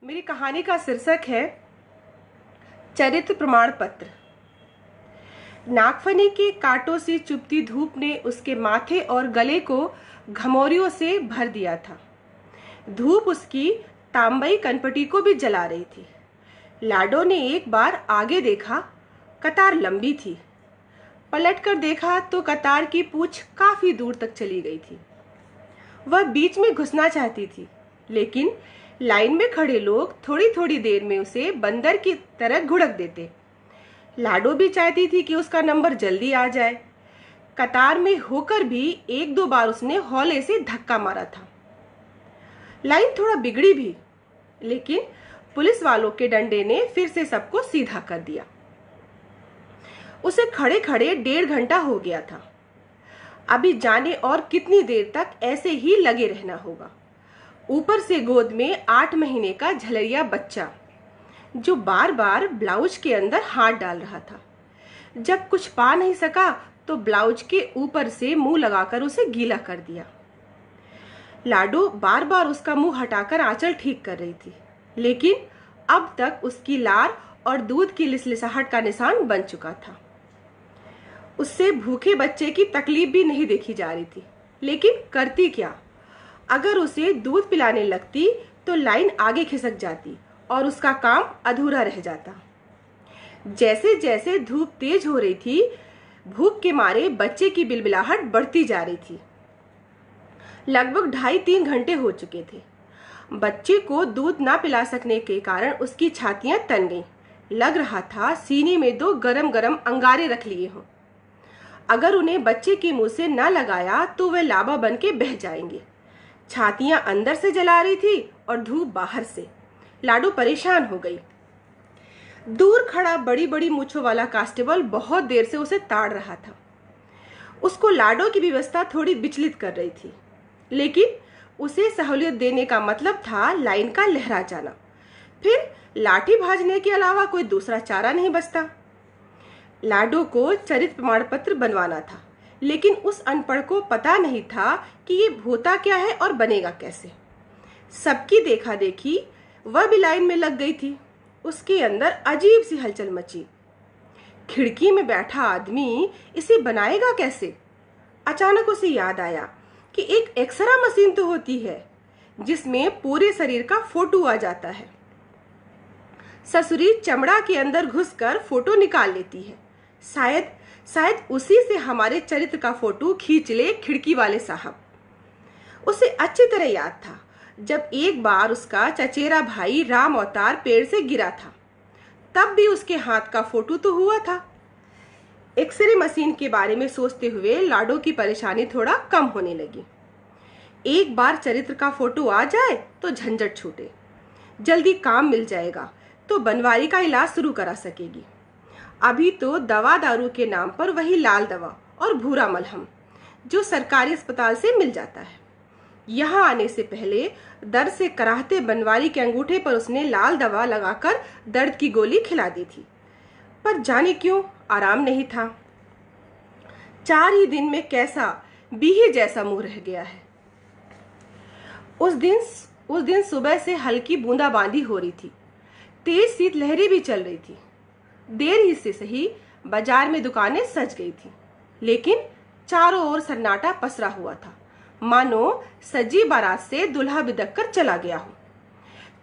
मेरी कहानी का शीर्षक है चरित्र प्रमाण पत्र। नागफनी के कांटों से चुभती धूप ने उसके माथे और गले को घमौरियों से भर दिया था। धूप उसकी तांबई कनपटी को भी जला रही थी। लाडो ने एक बार आगे देखा, कतार लंबी थी। पलटकर देखा तो कतार की पूंछ काफी दूर तक चली गई थी। वह बीच में घुसना चाहती थी, लेकिन लाइन में खड़े लोग थोड़ी थोड़ी देर में उसे बंदर की तरह घुड़क देते। लाडो भी चाहती थी कि उसका नंबर जल्दी आ जाए। कतार में होकर भी एक दो बार उसने हौले से धक्का मारा था। लाइन थोड़ा बिगड़ी भी, लेकिन पुलिस वालों के डंडे ने फिर से सबको सीधा कर दिया। उसे खड़े खड़े 1.5 घंटा हो गया था। अभी जाने और कितनी देर तक ऐसे ही लगे रहना होगा। ऊपर से गोद में 8 महीने का झलरिया बच्चा, जो बार बार ब्लाउज के अंदर हाथ डाल रहा था। जब कुछ पा नहीं सका तो ब्लाउज के ऊपर से मुंह लगाकर उसे गीला कर दिया। लाडो बार बार उसका मुंह हटाकर आंचल ठीक कर रही थी, लेकिन अब तक उसकी लार और दूध की लिसलिसाहट का निशान बन चुका था। उससे भूखे बच्चे की तकलीफ भी नहीं देखी जा रही थी, लेकिन करती क्या? अगर उसे दूध पिलाने लगती तो लाइन आगे खिसक जाती और उसका काम अधूरा रह जाता। जैसे जैसे धूप तेज हो रही थी, भूख के मारे बच्चे की बिलबिलाहट बढ़ती जा रही थी। लगभग 2.5-3 घंटे हो चुके थे। बच्चे को दूध ना पिला सकने के कारण उसकी छातियां तन गईं। लग रहा था सीने में 2 गरम गरम अंगारे रख लिए हों। अगर उन्हें बच्चे के मुंह से न लगाया तो वे लावा बन के बह जाएंगे। छातियां अंदर से जला रही थी और धूप बाहर से। लाडो परेशान हो गई। दूर खड़ा बड़ी बड़ी मूंछों वाला कांस्टेबल बहुत देर से उसे ताड़ रहा था। उसको लाडो की व्यवस्था थोड़ी विचलित कर रही थी, लेकिन उसे सहूलियत देने का मतलब था लाइन का लहरा जाना। फिर लाठी भाजने के अलावा कोई दूसरा चारा नहीं बचता। लाडो को चरित्र प्रमाण पत्र बनवाना था, लेकिन उस अनपढ़ को पता नहीं था कि ये होता क्या है और बनेगा कैसे। सबकी देखा देखी वह भी लाइन में लग गई थी। उसके अंदर अजीब सी हलचल मची। खिड़की में बैठा आदमी इसे बनाएगा कैसे? अचानक उसे याद आया कि एक एक्सरा मशीन तो होती है, जिसमें पूरे शरीर का फोटो आ जाता है। ससुरी चमड़ा के अंदर घुसकर फोटो निकाल लेती है। शायद उसी से हमारे चरित्र का फोटो खींच ले खिड़की वाले साहब। उसे अच्छी तरह याद था जब एक बार उसका चचेरा भाई राम अवतार पेड़ से गिरा था, तब भी उसके हाथ का फोटो तो हुआ था। एक्सरे मशीन के बारे में सोचते हुए लाडो की परेशानी थोड़ा कम होने लगी। एक बार चरित्र का फोटो आ जाए तो झंझट छूटे। जल्दी काम मिल जाएगा तो बनवारी का इलाज शुरू करा सकेगी। अभी तो दवा दारू के नाम पर वही लाल दवा और भूरा मलहम जो सरकारी अस्पताल से मिल जाता है। यहाँ आने से पहले दर्द से कराहते बनवारी के अंगूठे पर उसने लाल दवा लगाकर दर्द की गोली खिला दी थी, पर जाने क्यों आराम नहीं था। 4 ही दिन में कैसा बीहे जैसा मुंह रह गया है। उस दिन सुबह से हल्की बूंदाबांदी हो रही थी। तेज शीतलहरें भी चल रही थी। देर ही से सही बाजार में दुकानें सज गई थी, लेकिन चारों ओर सन्नाटा पसरा हुआ था, मानो सजी बारात से दुल्हा बिदक कर चला गया हो।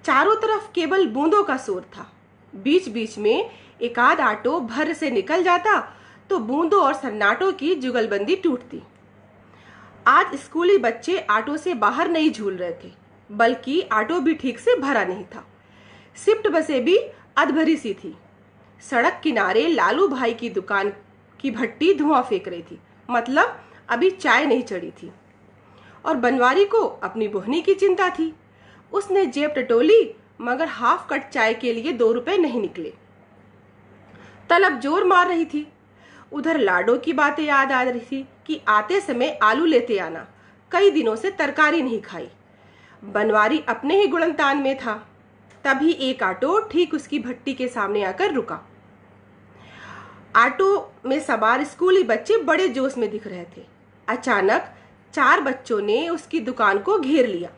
चारों तरफ केवल बूंदों का शोर था। बीच बीच में एक आध ऑटो भर से निकल जाता तो बूंदों और सन्नाटों की जुगलबंदी टूटती। आज स्कूली बच्चे ऑटो से बाहर नहीं झूल रहे थे, बल्कि ऑटो भी ठीक से भरा नहीं था। शिफ्ट बसें भी अधभरी सी थी। सड़क किनारे लालू भाई की दुकान की भट्टी धुआं फेंक रही थी, मतलब अभी चाय नहीं चढ़ी थी। और बनवारी को अपनी बोहनी की चिंता थी। उसने जेब टटोली, मगर हाफ कट चाय के लिए 2 रुपए नहीं निकले। तलब जोर मार रही थी। उधर लाडो की बातें याद आ रही थी कि आते समय आलू लेते आना, कई दिनों से तरकारी नहीं खाई। बनवारी अपने ही गुणनतान में था। तभी एक ऑटो ठीक उसकी भट्टी के सामने आकर रुका। ऑटो में सवार स्कूली बच्चे बड़े जोश में दिख रहे थे। अचानक 4 बच्चों ने उसकी दुकान को घेर लिया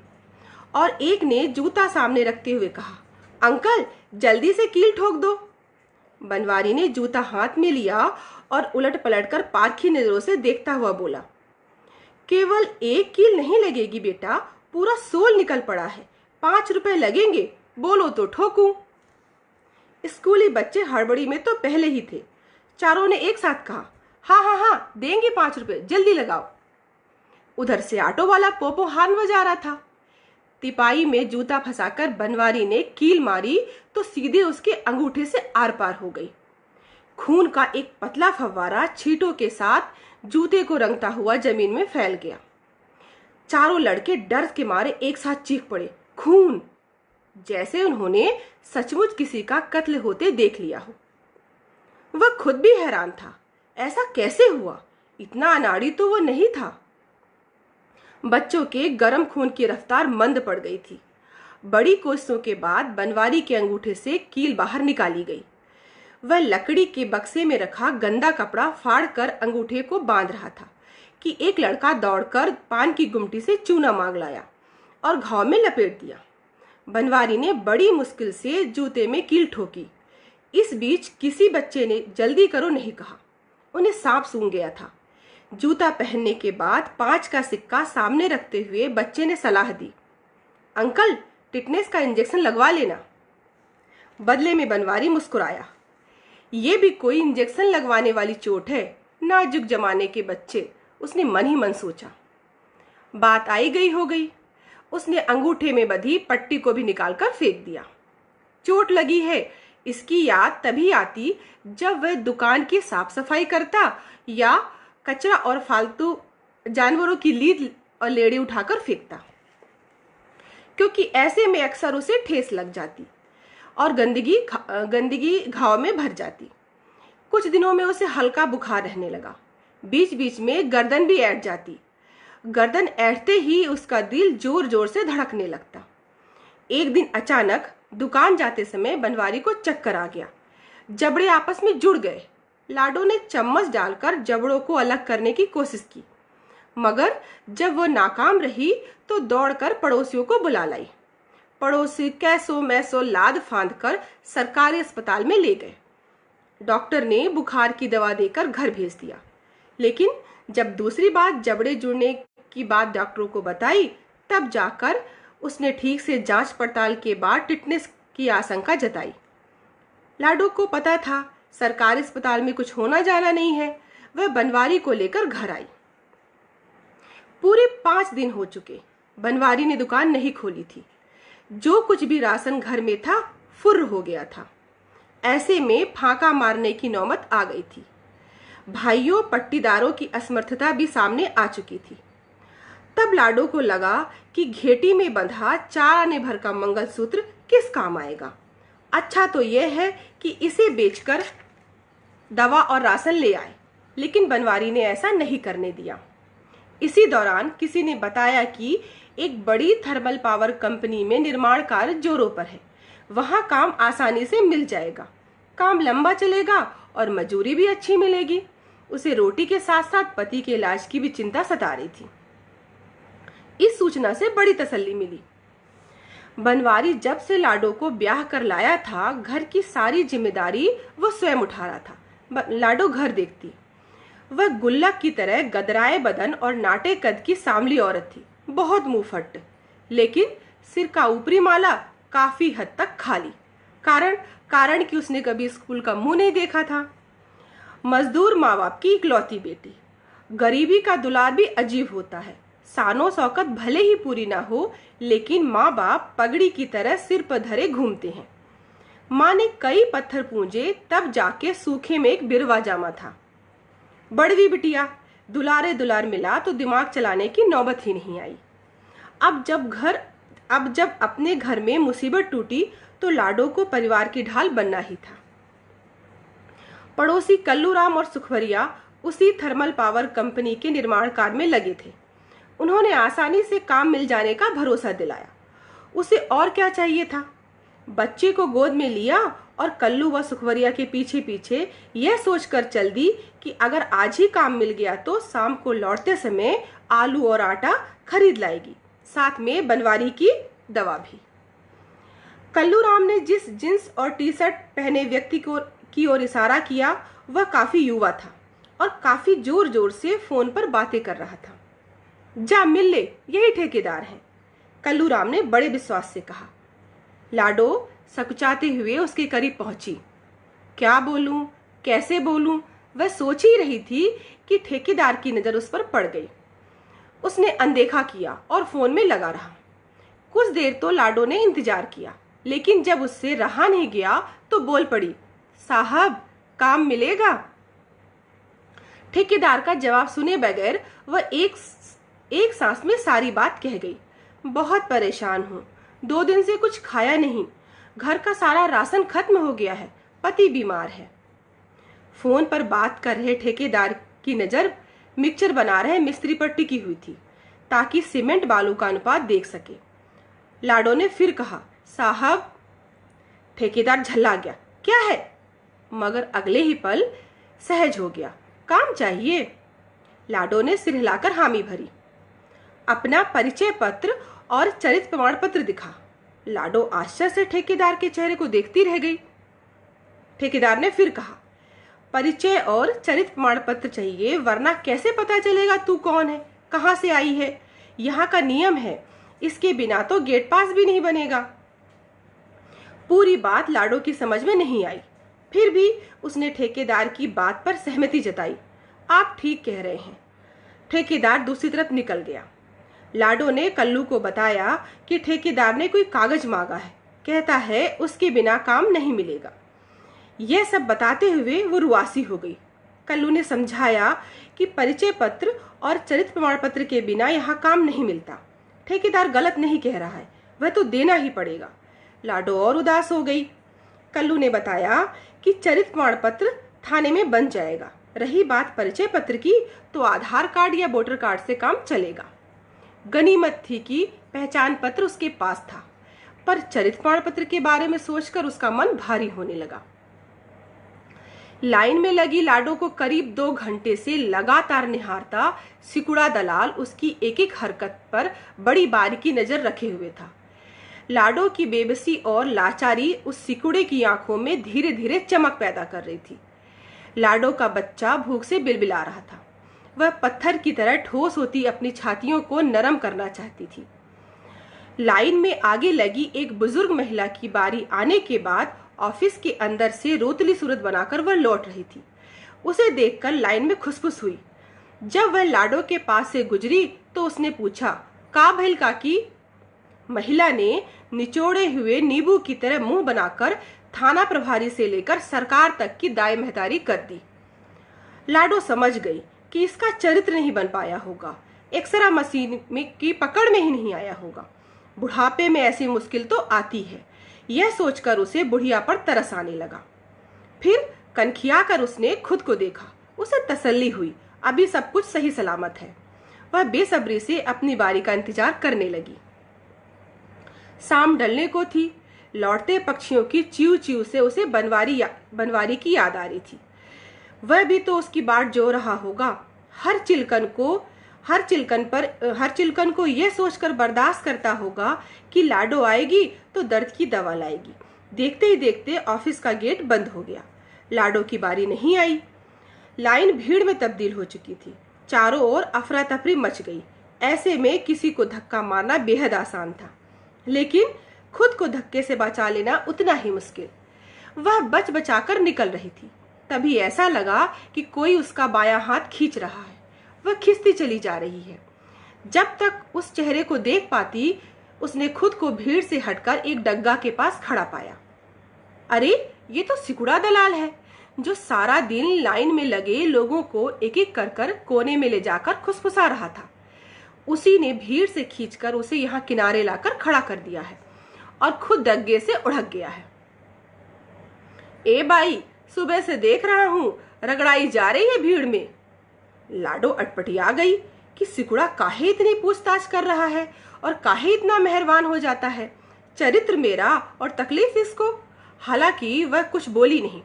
और एक ने जूता सामने रखते हुए कहा, अंकल जल्दी से कील ठोक दो। बनवारी ने जूता हाथ में लिया और उलट पलट कर पारखी नजरों से देखता हुआ बोला, केवल एक कील नहीं लगेगी बेटा, पूरा सोल निकल पड़ा है, 5 रुपए लगेंगे, बोलो तो ठोकूं। स्कूली बच्चे हड़बड़ी में तो पहले ही थे। चारों ने एक साथ कहा, हाँ हाँ हाँ देंगे 5 रुपए, जल्दी लगाओ। उधर से ऑटो वाला पोपो हार्न बजा रहा था। तिपाई में जूता फंसाकर बनवारी ने कील मारी तो सीधे उसके अंगूठे से आर पार हो गई। खून का एक पतला फव्वारा छींटों के साथ जूते को रंगता हुआ जमीन में फैल गया। चारों लड़के डर के मारे एक साथ चीख पड़े, खून! जैसे उन्होंने सचमुच किसी का कत्ल होते देख लिया हो। वह खुद भी हैरान था, ऐसा कैसे हुआ? इतना अनाड़ी तो वो नहीं था। बच्चों के गर्म खून की रफ्तार मंद पड़ गई थी। बड़ी कोशिशों के बाद बनवारी के अंगूठे से कील बाहर निकाली गई। वह लकड़ी के बक्से में रखा गंदा कपड़ा फाड़कर अंगूठे को बांध रहा था कि एक लड़का दौड़कर पान की गुमटी से चूना मांग लाया और घाव में लपेट दिया। बनवारी ने बड़ी मुश्किल से जूते में कील ठोकी। इस बीच किसी बच्चे ने जल्दी करो नहीं कहा, उन्हें सांप सूंघ गया था। जूता पहनने के बाद 5 का सिक्का सामने रखते हुए बच्चे ने सलाह दी, अंकल टिटनेस का इंजेक्शन लगवा लेना। बदले में बनवारी मुस्कुराया, ये भी कोई इंजेक्शन लगवाने वाली चोट है, नाजुक जमाने के बच्चे, उसने मन ही मन सोचा। बात आई गई हो गई। उसने अंगूठे में बंधी पट्टी को भी निकालकर फेंक दिया। चोट लगी है इसकी याद तभी आती जब वह दुकान की साफ सफाई करता या कचरा और फालतू जानवरों की लीद और लेड़ी उठाकर फेंकता, क्योंकि ऐसे में अक्सर उसे ठेस लग जाती और गंदगी घाव में भर जाती। कुछ दिनों में उसे हल्का बुखार रहने लगा। बीच बीच में गर्दन भी ऐंठ जाती। गर्दन ऐंठते ही उसका दिल जोर जोर से धड़कने लगता। एक दिन अचानक दुकान जाते समय बनवारी को चक्कर आ गया। जबड़े आपस में जुड़ गए। लाडो ने चम्मच डालकर जबड़ों को अलग करने की कोशिश की, मगर जब वो नाकाम रही तो दौड़कर पड़ोसियों को बुला लाई। पड़ोसी कैसो मैसो लाद फांद कर सरकारी अस्पताल में ले गए। डॉक्टर ने बुखार की दवा देकर घर भेज दिया, लेकिन जब दूसरी बार जबड़े जुड़ने की बात डॉक्टरों को बताई, तब जाकर उसने ठीक से जांच पड़ताल के बाद टिटनेस की आशंका जताई। लाडो को पता था सरकारी अस्पताल में कुछ होना जाना नहीं है। वह बनवारी को लेकर घर आई। पूरे 5 दिन हो चुके, बनवारी ने दुकान नहीं खोली थी। जो कुछ भी राशन घर में था फुर्र हो गया था। ऐसे में फांका मारने की नौबत आ गई थी। भाइयों पट्टीदारों की असमर्थता भी सामने आ चुकी थी। तब लाडो को लगा कि घेटी में बंधा 4 आने भर का मंगलसूत्र किस काम आएगा। अच्छा तो यह है कि इसे बेचकर दवा और राशन ले आए, लेकिन बनवारी ने ऐसा नहीं करने दिया। इसी दौरान किसी ने बताया कि एक बड़ी थर्मल पावर कंपनी में निर्माण कार्य जोरों पर है, वहां काम आसानी से मिल जाएगा, काम लंबा चलेगा और मजूरी भी अच्छी मिलेगी। उसे रोटी के साथ साथ पति के इलाज की भी चिंता सता रही थी। इस सूचना से बड़ी तसल्ली मिली। बनवारी जब से लाडो को ब्याह कर लाया था, घर की सारी जिम्मेदारी वो स्वयं उठा रहा था। लाडो घर देखती। वह गुल्लक की तरह गदराए बदन और नाटे कद की सांवली औरत थी, बहुत मुंहफट, लेकिन सिर का ऊपरी माला काफी हद तक खाली। कारण कि उसने कभी स्कूल का मुंह नहीं देखा था। मजदूर माँ बाप की इकलौती बेटी। गरीबी का दुलार भी अजीब होता है। शानो शौकत भले ही पूरी ना हो, लेकिन माँ बाप पगड़ी की तरह सिर पर धरे घूमते हैं। माँ ने कई पत्थर पूंजे, तब जाके सूखे में एक बिरवा जामा था। बड़वी बिटिया, दुलारे दुलार मिला तो दिमाग चलाने की नौबत ही नहीं आई। अब जब अपने घर में मुसीबत टूटी तो लाडो को परिवार की ढाल बनना ही था। पड़ोसी कल्लूराम और सुखवरिया उसी थर्मल पावर कंपनी के निर्माण कार्य में लगे थे। उन्होंने आसानी से काम मिल जाने का भरोसा दिलाया। उसे और क्या चाहिए था? बच्चे को गोद में लिया और कल्लू व सुखवरिया के पीछे पीछे यह सोचकर चल दी कि अगर आज ही काम मिल गया तो शाम को लौटते समय आलू और आटा खरीद लाएगी, साथ में बनवारी की दवा भी। कल्लू राम ने जिस जींस और टी शर्ट पहने व्यक्ति की ओर इशारा किया वह काफी युवा था और काफी जोर जोर से फोन पर बातें कर रहा था। जा मिल ले, यही ठेकेदार है, कल्लू राम ने बड़े विश्वास से कहा। लाडो सकुचाते हुए उसके करीब पहुंची। क्या बोलूं, कैसे बोलूं, वह सोच ही रही थी कि ठेकेदार की नजर उस पर पड़ गई। उसने अनदेखा किया और फोन में लगा रहा। कुछ देर तो लाडो ने इंतजार किया, लेकिन जब उससे रहा नहीं गया तो बोल पड़ी, साहब काम मिलेगा। ठेकेदार का जवाब सुने बगैर वह एक सांस में सारी बात कह गई। बहुत परेशान हूँ, 2 दिन से कुछ खाया नहीं, घर का सारा राशन खत्म हो गया है, पति बीमार है। फोन पर बात कर रहे ठेकेदार की नजर मिक्सचर बना रहे मिस्त्री पर टिकी हुई थी ताकि सीमेंट बालू का अनुपात देख सके। लाडो ने फिर कहा, साहब। ठेकेदार झल्ला गया, क्या है? मगर अगले ही पल सहज हो गया, काम चाहिए। लाडो ने सिर हिलाकर हामी भरी। अपना परिचय पत्र और चरित्र प्रमाण पत्र दिखा। लाडो आश्चर्य से ठेकेदार के चेहरे को देखती रह गई। ठेकेदार ने फिर कहा, परिचय और चरित्र प्रमाण पत्र चाहिए, वरना कैसे पता चलेगा तू कौन है, कहां से आई है? यहाँ का नियम है, इसके बिना तो गेट पास भी नहीं बनेगा। पूरी बात लाडो की समझ में नहीं आई, फिर भी उसने ठेकेदार की बात पर सहमति जताई। आप ठीक कह रहे हैं। ठेकेदार दूसरी तरफ निकल गया। लाडो ने कल्लू को बताया कि ठेकेदार ने कोई कागज मांगा है, कहता है उसके बिना काम नहीं मिलेगा। यह सब बताते हुए वो रुआसी हो गई। कल्लू ने समझाया कि परिचय पत्र और चरित्र प्रमाण पत्र के बिना यहाँ काम नहीं मिलता। ठेकेदार गलत नहीं कह रहा है, वह तो देना ही पड़ेगा। लाडो और उदास हो गई। कल्लू ने बताया कि चरित्र प्रमाण पत्र थाने में बन जाएगा, रही बात परिचय पत्र की तो आधार कार्ड या वोटर कार्ड से काम चलेगा। गनीमत थी कि पहचान पत्र उसके पास था, पर चरित्र प्रमाण पत्र के बारे में सोचकर उसका मन भारी होने लगा। लाइन में लगी लाडो को करीब 2 घंटे से लगातार निहारता सिकुड़ा दलाल उसकी एक एक हरकत पर बड़ी बारीकी नजर रखे हुए था। लाडो की बेबसी और लाचारी उस सिकुड़े की आंखों में धीरे धीरे चमक पैदा कर रही थी। लाडो का बच्चा भूख से बिलबिला रहा था। वह पत्थर की तरह ठोस होती अपनी छातियों को नरम करना चाहती थी। लाइन में आगे लगी एक बुजुर्ग महिला की बारी आने के बाद ऑफिस के अंदर से रोतली सूरत बनाकर वह लौट रही थी। उसे देखकर लाइन में खुसफुस हुई। जब वह लाडो के पास से गुजरी तो उसने पूछा, का भइल काकी? महिला ने निचोड़े हुए नींबू की तरह मुंह बनाकर थाना प्रभारी से लेकर सरकार तक की दाई महतारी कर दी। लाडो समझ गई कि इसका चरित्र नहीं बन पाया होगा, एक्सरा मशीन में की पकड़ में ही नहीं आया होगा। बुढ़ापे में ऐसी मुश्किल तो आती है, यह सोचकर उसे बुढ़िया पर तरस आने लगा। फिर कनखिया कर उसने खुद को देखा। उसे तसल्ली हुई, अभी सब कुछ सही सलामत है। वह बेसब्री से अपनी बारी का इंतजार करने लगी। शाम ढलने को थी। लौटते पक्षियों की च्यू च्यू से उसे बनवारी की याद आ रही थी। वह भी तो उसकी बाट जो रहा होगा। हर चिलकन को यह सोचकर बर्दाश्त करता होगा कि लाडो आएगी तो दर्द की दवा लाएगी। देखते ही देखते ऑफिस का गेट बंद हो गया। लाडो की बारी नहीं आई। लाइन भीड़ में तब्दील हो चुकी थी। चारों ओर अफरा तफरी मच गई। ऐसे में किसी को धक्का मारना बेहद आसान था, लेकिन खुद को धक्के से बचा लेना उतना ही मुश्किल। वह बच बचाकर निकल रही थी, तभी ऐसा लगा कि कोई उसका बायां हाथ खींच रहा है। वह खिसती चली जा रही है। जब तक उस चेहरे को देख पाती, उसने खुद को भीड़ से हटकर एक डग्गा के पास खड़ा पाया। अरे, ये तो सिकुड़ा दलाल है, जो सारा दिन लाइन में लगे लोगों को एक एक कर कोने में ले जाकर खुसफुसा रहा था। उसी ने भीड़ से खींचकर उसे यहाँ किनारे लाकर खड़ा कर दिया है और खुद डग्गे से उड़क गया है। ए भाई, सुबह से देख रहा हूँ रगड़ाई जा रही है भीड़ में। लाडो अटपटिया गई कि सिकुड़ा काहे इतनी पूछताछ कर रहा है और काहे इतना मेहरबान हो जाता है। चरित्र मेरा और तकलीफ इसको। हालांकि वह कुछ बोली नहीं।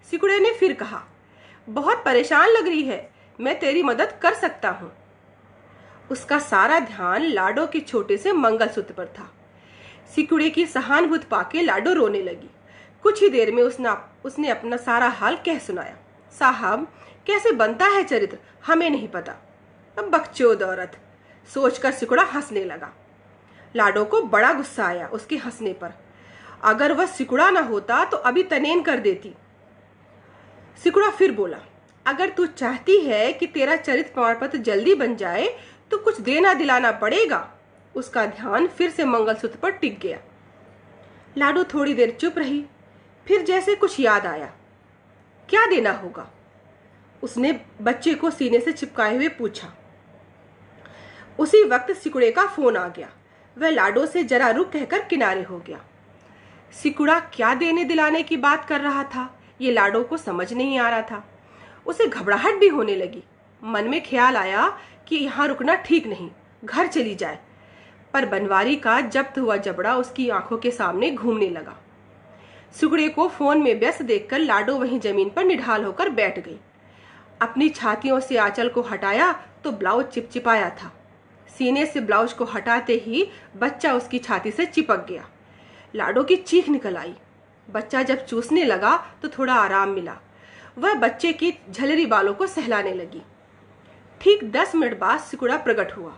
सिकुड़े ने फिर कहा, बहुत परेशान लग रही है, मैं तेरी मदद कर सकता हूँ। उसका सारा ध्यान लाडो के छोटे से मंगलसूत्र पर था। सिकुड़े की सहानुभूति पाके लाडो रोने लगी। कुछ ही देर में उसने अपना सारा हाल कह सुनाया। साहब, कैसे बनता है चरित्र हमें नहीं पता। अब बकचोद औरत, सोचकर सिकुड़ा हंसने लगा। लाडो को बड़ा गुस्सा आया उसके हंसने पर। अगर वह सिकुड़ा ना होता तो अभी तनेन कर देती। सिकुड़ा फिर बोला, अगर तू चाहती है कि तेरा चरित्र प्रमाण पत्र जल्दी बन जाए तो कुछ देना दिलाना पड़ेगा। उसका ध्यान फिर से मंगलसूत्र पर टिक गया। लाडो थोड़ी देर चुप रही, फिर जैसे कुछ याद आया। क्या देना होगा? उसने बच्चे को सीने से चिपकाए हुए पूछा। उसी वक्त सिकुड़े का फोन आ गया। वह लाडो से जरा रुक कहकर किनारे हो गया। सिकुड़ा क्या देने दिलाने की बात कर रहा था ये लाडो को समझ नहीं आ रहा था। उसे घबराहट भी होने लगी। मन में ख्याल आया कि यहाँ रुकना ठीक नहीं, घर चली जाए। पर बनवारी का जब्त हुआ जबड़ा उसकी आंखों के सामने घूमने लगा। सिकुड़े को फोन में व्यस्त देखकर लाडो वहीं जमीन पर निढाल होकर बैठ गई। अपनी छातियों से आंचल को हटाया तो ब्लाउज चिपचिपाया था। सीने से ब्लाउज को हटाते ही बच्चा उसकी छाती से चिपक गया। लाडो की चीख निकल आई। बच्चा जब चूसने लगा तो थोड़ा आराम मिला। वह बच्चे की झलरी बालों को सहलाने लगी। ठीक 10 मिनट बाद सिकुड़ा प्रकट हुआ।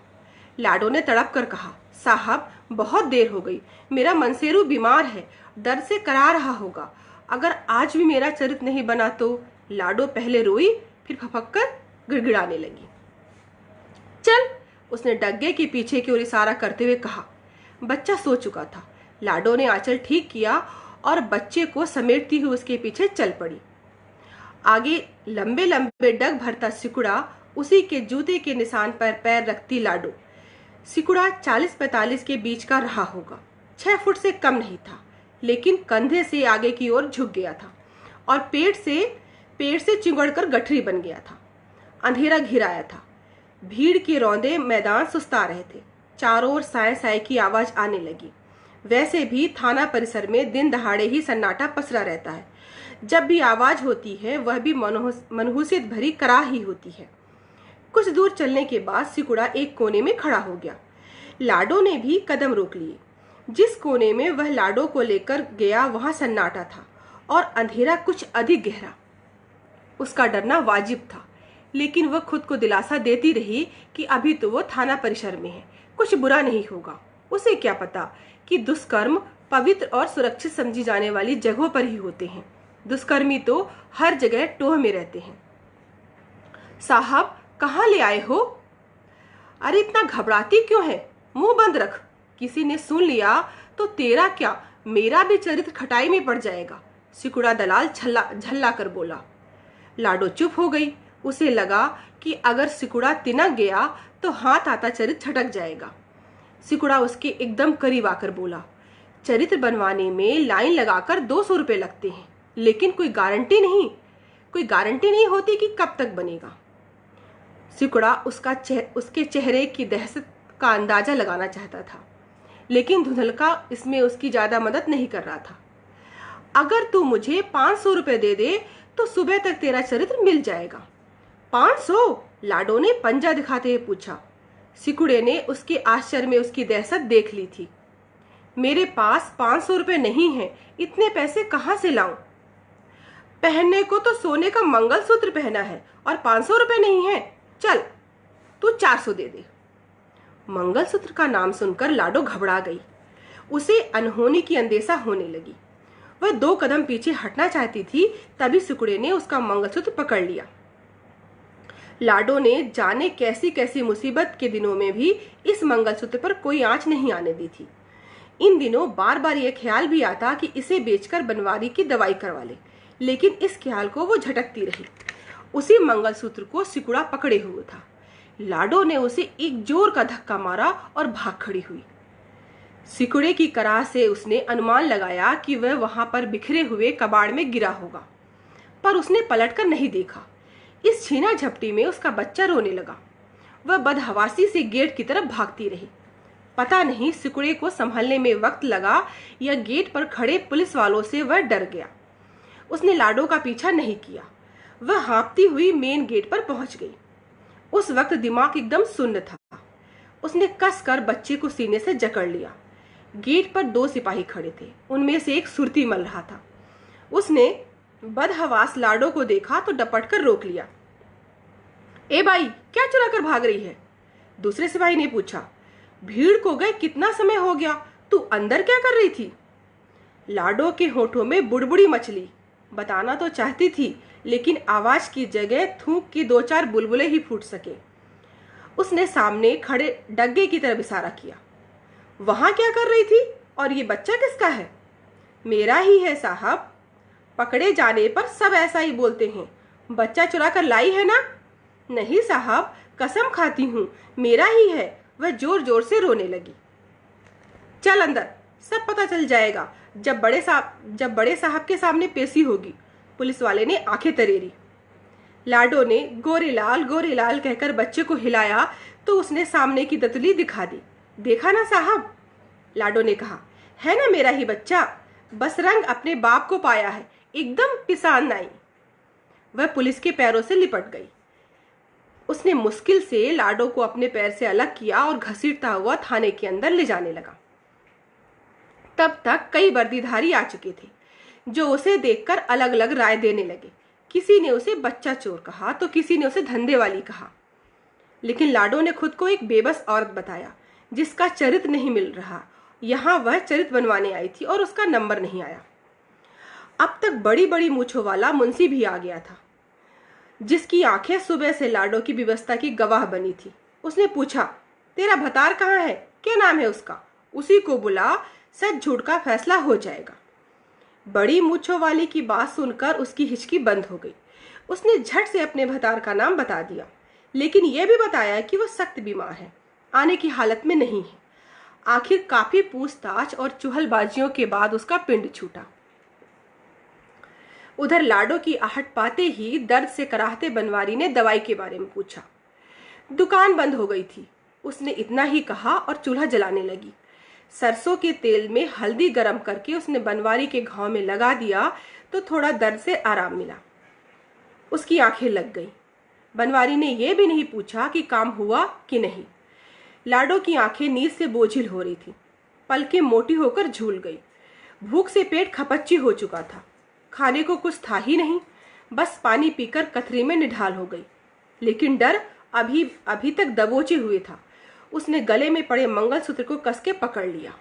लाडो ने तड़प कर कहा, साहब, बहुत देर हो गई। मेरा मनसेरू बीमार है, दर्द से करा रहा होगा। अगर आज भी मेरा चरित्र नहीं बना तो। लाडो पहले रोई, फिर फपक कर गिड़गिड़ाने लगी। चल, उसने डग्गे के पीछे की ओर इशारा करते हुए कहा। बच्चा सो चुका था। लाडो ने आंचल ठीक किया और बच्चे को समेटती हुई उसके पीछे चल पड़ी। आगे लंबे लंबे डग भरता सिकुड़ा, उसी के जूते के निशान पर पैर रखती लाडो। सिकुड़ा 40-45 के बीच का रहा होगा। 6 फुट से कम नहीं था, लेकिन कंधे से आगे की ओर झुक गया था और पेट से चिंगड़कर गठरी बन गया था। अंधेरा घिराया था। भीड़ के रौंदे मैदान सुस्ता रहे थे। चारों ओर साय साय की आवाज आने लगी। वैसे भी थाना परिसर में दिन दहाड़े ही सन्नाटा पसरा रहता है। जब भी आवाज होती है वह भी मनहूसियत भरी कराह ही होती है। कुछ दूर चलने के बाद सिकुड़ा एक कोने में खड़ा हो गया। लाडो ने भी कदम रोक लिए। जिस कोने में वह लाडो को लेकर गया वहां सन्नाटा था और अंधेरा कुछ अधिक गहरा। उसका डरना वाजिब था, लेकिन वह खुद को दिलासा देती रही कि अभी तो वो थाना परिसर में है, कुछ बुरा नहीं होगा। उसे क्या पता कि दुष्कर्म पवित्र और सुरक्षित समझी जाने वाली जगहों पर ही होते हैं। दुष्कर्मी तो हर जगह टोह में रहते हैं। साहब, कहाँ ले आए हो? अरे इतना घबराती क्यों है? मुंह बंद रख। किसी ने सुन लिया तो तेरा क्या, मेरा भी चरित्र खटाई में पड़ जाएगा। सिकुड़ा दलाल झल्ला कर बोला। लाडो चुप हो गई। उसे लगा कि अगर सिकुड़ा तिनक गया तो हाथ आता चरित्र छटक जाएगा। सिकुड़ा उसके एकदम करीब आकर बोला, चरित्र बनवाने में लाइन लगाकर 200 रुपए लगते हैं, लेकिन कोई गारंटी नहीं होती कि कब तक बनेगा। सिकुड़ा उसके चेहरे की दहशत का अंदाजा लगाना चाहता था, लेकिन धुंधलका इसमें उसकी ज्यादा मदद नहीं कर रहा था। अगर तू मुझे 500 रुपए दे दे तो सुबह तक तेरा चरित्र मिल जाएगा। 500? लाडो ने पंजा दिखाते हुए पूछा। सिकुड़े ने उसके आश्चर्य में उसकी दहशत देख ली थी। मेरे पास 500 रुपए नहीं है, इतने पैसे कहाँ से लाऊं? पहनने को तो सोने का मंगलसूत्र पहना है और 500 रुपए नहीं है। चल, तू 400 दे दे। मंगलसूत्र का नाम सुनकर लाडो घबरा गई। उसे अनहोनी की अंदेशा होने लगी। वह 2 कदम पीछे हटना चाहती थी, तभी सिकुड़े ने उसका मंगलसूत्र पकड़ लिया। लाडो ने जाने कैसी कैसी मुसीबत के दिनों में भी इस मंगलसूत्र पर कोई आंच नहीं आने दी थी। इन दिनों बार बार यह ख्याल भी आता कि इसे बेचकर बनवारी की दवाई करवा ले, लेकिन इस ख्याल को वो झटकती रही। उसी मंगलसूत्र को सिकुड़ा पकड़े हुए था। लाडो ने उसे एक जोर का धक्का मारा और भाग खड़ी हुई। सिकुड़े की कराह से उसने अनुमान लगाया कि वह वहां पर बिखरे हुए कबाड़ में गिरा होगा, पर उसने पलटकर नहीं देखा। इस छीना झपटी में उसका बच्चा रोने लगा। वह बदहवासी से गेट की तरफ भागती रही। पता नहीं सिकुड़े को संभलने में वक्त लगा या गेट पर खड़े पुलिस वालों से वह डर गया। उसने लाडो का पीछा नहीं किया। वह हाँफती हुई मेन गेट पर पहुंच गई। उस वक्त दिमाग एकदम सुन्न था। उसने कसकर बच्चे को सीने से जकड़ लिया। गेट पर 2 सिपाही खड़े थे। उनमें से एक सुरती मल रहा था। उसने बदहवास लाडो को देखा तो डपट कर रोक लिया। ए भाई, क्या चुरा कर भाग रही है? दूसरे सिपाही ने पूछा। भीड़ को गए कितना समय हो गया, तू अंदर क्या कर रही थी? लाडो के होठों में बुड़बुड़ी मचली। बताना तो चाहती थी, लेकिन आवाज की जगह थूक की 2-4 बुलबुले ही फूट सके। उसने सामने खड़े डग्गे की तरफ इशारा किया। वहां क्या कर रही थी, और ये बच्चा किसका है? मेरा ही है साहब। पकड़े जाने पर सब ऐसा ही बोलते हैं। बच्चा चुरा कर लाई है ना? नहीं साहब, कसम खाती हूं, मेरा ही है। वह जोर जोर से रोने लगी। चल अंदर, सब पता चल जाएगा जब बड़े साहब के सामने पेशी होगी। पुलिस वाले ने आंखें तरेरी। लाडो ने गोरे लाल कहकर बच्चे को हिलाया तो उसने सामने की दतली दिखा दी। देखा ना साहब, लाडो ने कहा, है ना मेरा ही बच्चा। बस रंग अपने बाप को पाया है, एकदम पिसान नाई। वह पुलिस के पैरों से लिपट गई। उसने मुश्किल से लाडो को अपने पैर से अलग किया और घसीटता हुआ थाने के अंदर ले जाने लगा। तब तक कई वर्दीधारी आ चुके थे, जो उसे देखकर अलग अलग राय देने लगे। किसी ने उसे बच्चा चोर कहा तो किसी ने उसे धंधे वाली कहा, लेकिन लाडो ने खुद को एक बेबस औरत बताया जिसका चरित्र नहीं मिल रहा। यहाँ वह चरित्र बनवाने आई थी और उसका नंबर नहीं आया। अब तक बड़ी बड़ी मूंछों वाला मुंशी भी आ गया था, जिसकी आंखें सुबह से लाडो की व्यवस्था की गवाह बनी थी। उसने पूछा, तेरा भतार कहाँ है? क्या नाम है उसका? उसी को बुला, सच झूठ का फैसला हो जाएगा। बड़ी मूंछों वाली की बात सुनकर उसकी हिचकी बंद हो गई। उसने झट से अपने भतार का नाम बता दिया, लेकिन यह भी बताया कि वह सख्त बीमार है, आने की हालत में नहीं है। आखिर काफी पूछताछ और चुहलबाजियों के बाद उसका पिंड छूटा। उधर लाडो की आहट पाते ही दर्द से कराहते बनवारी ने दवाई के बारे में पूछा। दुकान बंद हो गई थी, उसने इतना ही कहा और चूल्हा जलाने लगी। सरसों के तेल में हल्दी गरम करके उसने बनवारी के घाव में लगा दिया तो थोड़ा दर्द से आराम मिला। उसकी आंखें लग गईं। बनवारी ने यह भी नहीं पूछा कि काम हुआ कि नहीं। लाडो की आंखें नींद से बोझिल हो रही थी, पलकें मोटी होकर झूल गई। भूख से पेट खपच्ची हो चुका था। खाने को कुछ था ही नहीं, बस पानी पीकर कथरी में निढाल हो गई। लेकिन डर अभी तक दबोचे हुए था। उसने गले में पड़े मंगलसूत्र को कस के पकड़ लिया।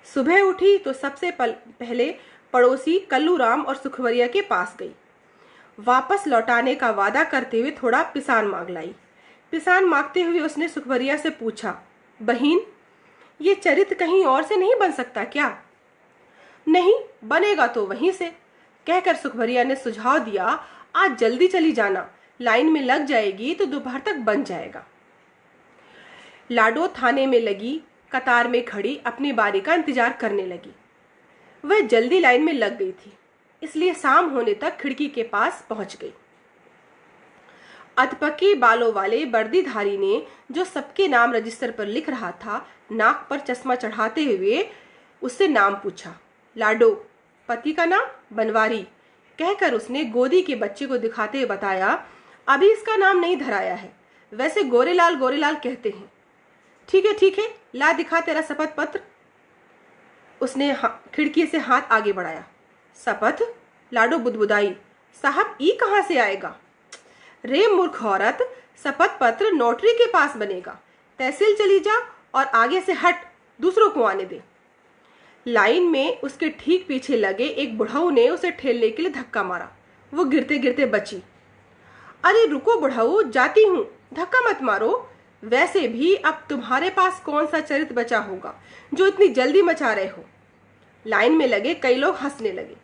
सुबह उठी तो सबसे पहले पड़ोसी कल्लूराम और सुखवरिया के पास गई। वापस लौटाने का वादा करते हुए थोड़ा पिसान मांग लाई। पिसान मांगते हुए उसने सुखवरिया से पूछा, बहन, ये चरित्र कहीं और से नहीं बन सकता क्या? नहीं, बनेगा तो वहीं से, कहकर सुखवरिया ने सुझाव दिया, आज जल्दी चली जाना, लाइन में लग जाएगी तो दोपहर तक बन जाएगा। लाडो थाने में लगी कतार में खड़ी अपनी बारी का इंतजार करने लगी। वह जल्दी लाइन में लग गई थी, इसलिए शाम होने तक खिड़की के पास पहुंच गई। अधपके बालों वाले वर्दीधारी ने, जो सबके नाम रजिस्टर पर लिख रहा था, नाक पर चश्मा चढ़ाते हुए उससे नाम पूछा। लाडो, पति का नाम बनवारी, कहकर उसने गोदी के बच्चे को दिखाते हुए बताया, अभी इसका नाम नहीं धराया है, वैसे गोरेलाल कहते हैं। ठीक है, ला दिखा तेरा शपथ पत्र। उसने खिड़की से हाथ आगे बढ़ाया। शपथ? लाडो बुदबुदाई, साहब ई कहां से आएगा? रे मूर्ख औरत, शपथ पत्र नोटरी के पास बनेगा। तहसील चली जा और आगे से हट, दूसरों को आने दे। लाइन में उसके ठीक पीछे लगे एक बुढ़ऊ ने उसे ठेलने के लिए धक्का मारा। वो गिरते गिरते बची। अरे रुको बुढ़ऊ, जाती हूं, धक्का मत मारो। वैसे भी अब तुम्हारे पास कौन सा चरित्र बचा होगा जो इतनी जल्दी मचा रहे हो? लाइन में लगे कई लोग हंसने लगे।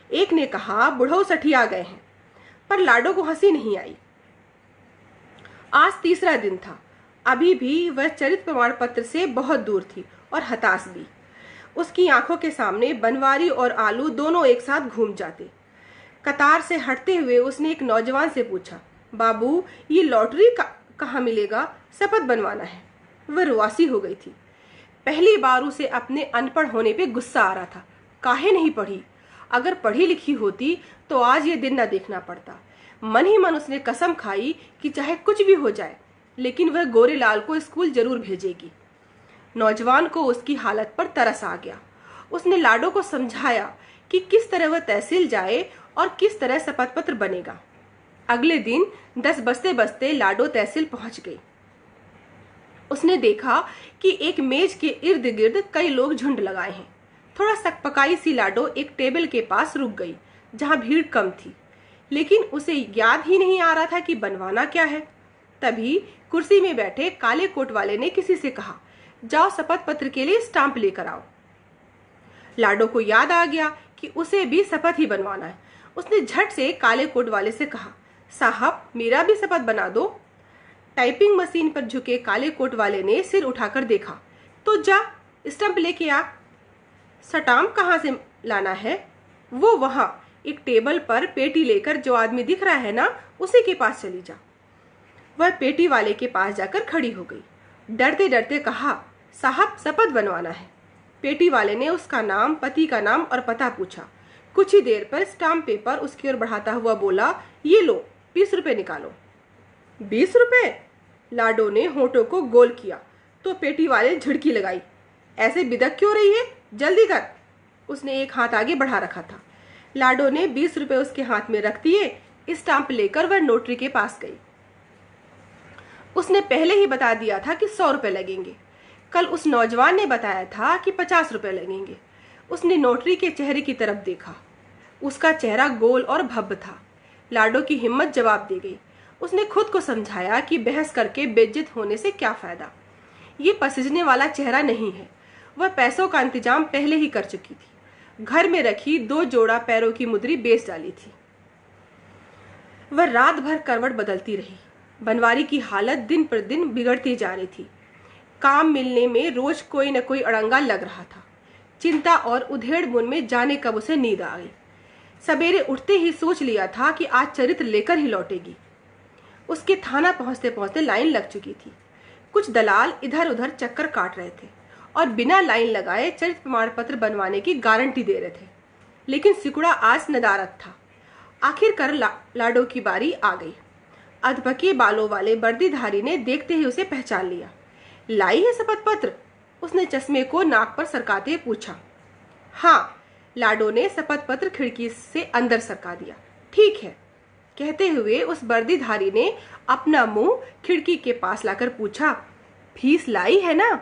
एक ने कहा, बुढ़ऊ सठिया गए हैं, पर लाडो को हंसी नहीं आई। आज तीसरा दिन था, अभी भी वह चरित्र प्रमाण पत्र से बहुत दूर थी और हताश भी। उसकी आंखों के सामने बनवारी और आलू दोनों एक साथ घूम जाते। कतार से हटते हुए उसने एक नौजवान से पूछा, बाबू, ये लॉटरी कहाँ मिलेगा? शपथ बनवाना है। वह रुआसी हो गई थी। पहली बार उसे अपने अनपढ़ होने पे गुस्सा आ रहा था। काहे नहीं पढ़ी? अगर पढ़ी लिखी होती तो आज ये दिन न देखना पड़ता। मन ही मन उसने कसम खाई कि चाहे कुछ भी हो जाए, लेकिन वह गोरेलाल को स्कूल जरूर भेजेगी। नौजवान को उसकी हालत पर तरस आ गया। उसने लाडो को समझाया कि किस तरह वह तहसील जाए और किस तरह शपथ पत्र बनेगा। अगले दिन 10 बजते बजते लाडो तहसील पहुंच गई। उसने देखा कि एक मेज के इर्द गिर्द कई लोग झुंड लगाए हैं। थोड़ा सकपकाई सी लाडो एक टेबल के पास रुक गई जहां भीड़ कम थी, लेकिन उसे याद ही नहीं आ रहा था कि बनवाना क्या है। तभी कुर्सी में बैठे काले कोट वाले ने किसी से कहा, जाओ शपथ पत्र के लिए स्टाम्प लेकर आओ। लाडो को याद आ गया कि उसे भी शपथ ही बनवाना है। उसने झट से काले कोट वाले से कहा, साहब मेरा भी शपथ बना दो। टाइपिंग मशीन पर झुके काले कोट वाले ने सिर उठाकर देखा, तो जा स्टंप लेके आ। स्टाम्प कहाँ से लाना है? वो वहां एक टेबल पर पेटी लेकर जो आदमी दिख रहा है ना, उसी के पास चली जा। वह पेटी वाले के पास जाकर खड़ी हो गई। डरते डरते कहा, साहब शपथ बनवाना है। पेटी वाले ने उसका नाम, पति का नाम और पता पूछा। कुछ ही देर पर स्टाम्प पेपर उसकी ओर बढ़ाता हुआ बोला, ये लो 20 रुपए निकालो। 20 रुपए? लाडो ने होठों को गोल किया तो पेटी वाले झिड़की लगाई, ऐसे बिदक क्यों रही है, जल्दी कर। उसने एक हाथ आगे बढ़ा रखा था। लाडो ने 20 रुपए उसके हाथ में रख दिए। स्टाम्प लेकर वह नोटरी के पास गई। उसने पहले ही बता दिया था कि 100 रुपए लगेंगे। कल उस नौजवान ने बताया था कि 50 रुपए लगेंगे। उसने नोटरी के चेहरे की तरफ देखा। उसका चेहरा गोल और भव्य था। लाडो की हिम्मत जवाब दे गई। उसने खुद को समझाया कि बहस करके बेइज्जत होने से क्या फायदा। ये पसीजने वाला चेहरा नहीं है। वह पैसों का इंतजाम पहले ही कर चुकी थी। घर में रखी 2 जोड़ा पैरों की मुद्री बेच डाली थी। वह रात भर करवट बदलती रही। बनवारी की हालत दिन पर दिन बिगड़ती जा रही थी। काम मिलने में रोज कोई न कोई अड़ंगा लग रहा था। चिंता और उधेड़ बुन में जाने कब उसे नींद आ गई। सवेरे उठते ही सोच लिया था कि आज चरित्र लेकर ही लौटेगी। उसके थाना पहुंचते पहुंचते लाइन लग चुकी थी। कुछ दलाल इधर उधर चक्कर काट रहे थे और बिना लाइन लगाए चरित्र प्रमाण पत्र बनवाने की गारंटी दे रहे थे, लेकिन सिकुड़ा आज नदारत था। आखिरकार लाडो की बारी आ गई। अधपके बालों वाले वर्दीधारी ने देखते ही उसे पहचान लिया। लाई है शपथ पत्र? उसने चश्मे को नाक पर सरकाते पूछा। हाँ, लाडो ने शपथ पत्र खिड़की से अंदर सरका दिया। ठीक है, कहते हुए उस वर्दीधारी ने अपना मुंह खिड़की के पास लाकर पूछा, फीस लाई है ना?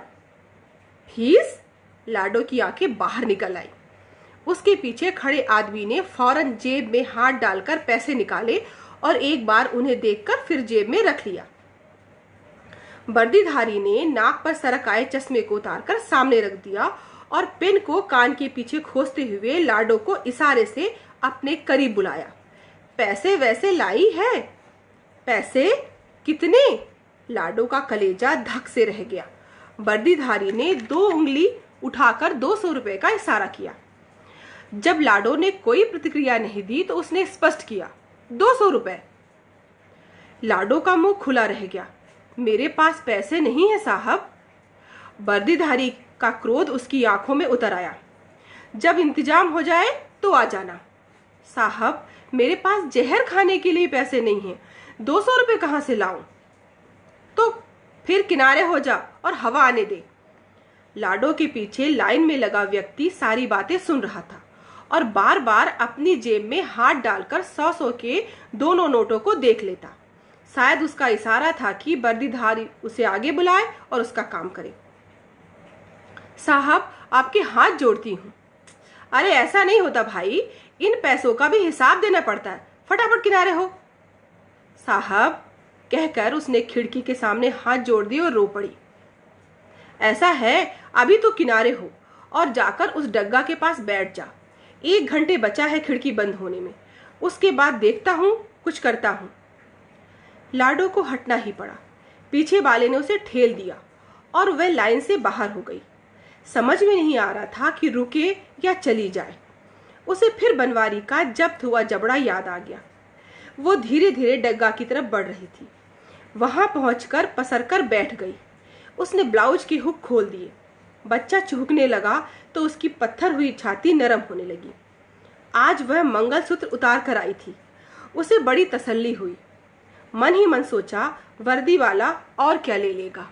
फीस? लाडो की आंखें बाहर निकल आई। उसके पीछे खड़े आदमी ने फौरन जेब में हाथ डालकर पैसे निकाले और एक बार उन्हें देखकर फिर जेब में रख लिया। वर्दीधारी ने नाक पर सरक आए चश्मे को उतारकर सामने रख दिया और पेन को कान के पीछे खोसते हुए लाडो को इशारे से अपने करीब बुलाया। पैसे वैसे लाई है? पैसे? कितने? लाडो का कलेजा धक से रह गया। वर्दीधारी ने 2 उंगली उठाकर 200 रुपए का इशारा किया। जब लाडो ने कोई प्रतिक्रिया नहीं दी तो उसने स्पष्ट किया, 200 रुपए। लाडो का मुंह खुला रह गया। मेरे पास पैसे नहीं है साहब। वर्दीधारी का क्रोध उसकी आंखों में उतर आया। जब इंतजाम हो जाए तो आ जाना। साहब, मेरे पास जहर खाने के लिए पैसे नहीं हैं, 200 रुपए कहां से लाऊं? तो फिर किनारे हो जा और हवा आने दे। लाडो के पीछे लाइन में लगा व्यक्ति सारी बातें सुन रहा था और बार बार अपनी जेब में हाथ डालकर 100-100 के दोनों नोटों को देख लेता। शायद उसका इशारा था कि वर्दीधारी उसे आगे बुलाए और उसका काम करे। साहब, आपके हाथ जोड़ती हूँ। अरे ऐसा नहीं होता भाई, इन पैसों का भी हिसाब देना पड़ता है, फटाफट किनारे हो। साहब, कहकर उसने खिड़की के सामने हाथ जोड़ दिए और रो पड़ी। ऐसा है, अभी तो किनारे हो और जाकर उस डग्गा के पास बैठ जा। 1 घंटे बचा है खिड़की बंद होने में, उसके बाद देखता हूं, कुछ करता हूं। लाडो को हटना ही पड़ा। पीछे वाले ने उसे ठेल दिया और वह लाइन से बाहर हो गई। समझ में नहीं आ रहा था कि रुके या चली जाए। उसे फिर बनवारी का जब्त हुआ जबड़ा याद आ गया। वो धीरे धीरे डग्गा की तरफ बढ़ रही थी। वहां पहुंचकर पसरकर बैठ गई। उसने ब्लाउज की हुक खोल दिए। बच्चा चूकने लगा तो उसकी पत्थर हुई छाती नरम होने लगी। आज वह मंगलसूत्र उतार कर आई थी। उसे बड़ी तसल्ली हुई। मन ही मन सोचा, वर्दी वाला और क्या ले लेगा।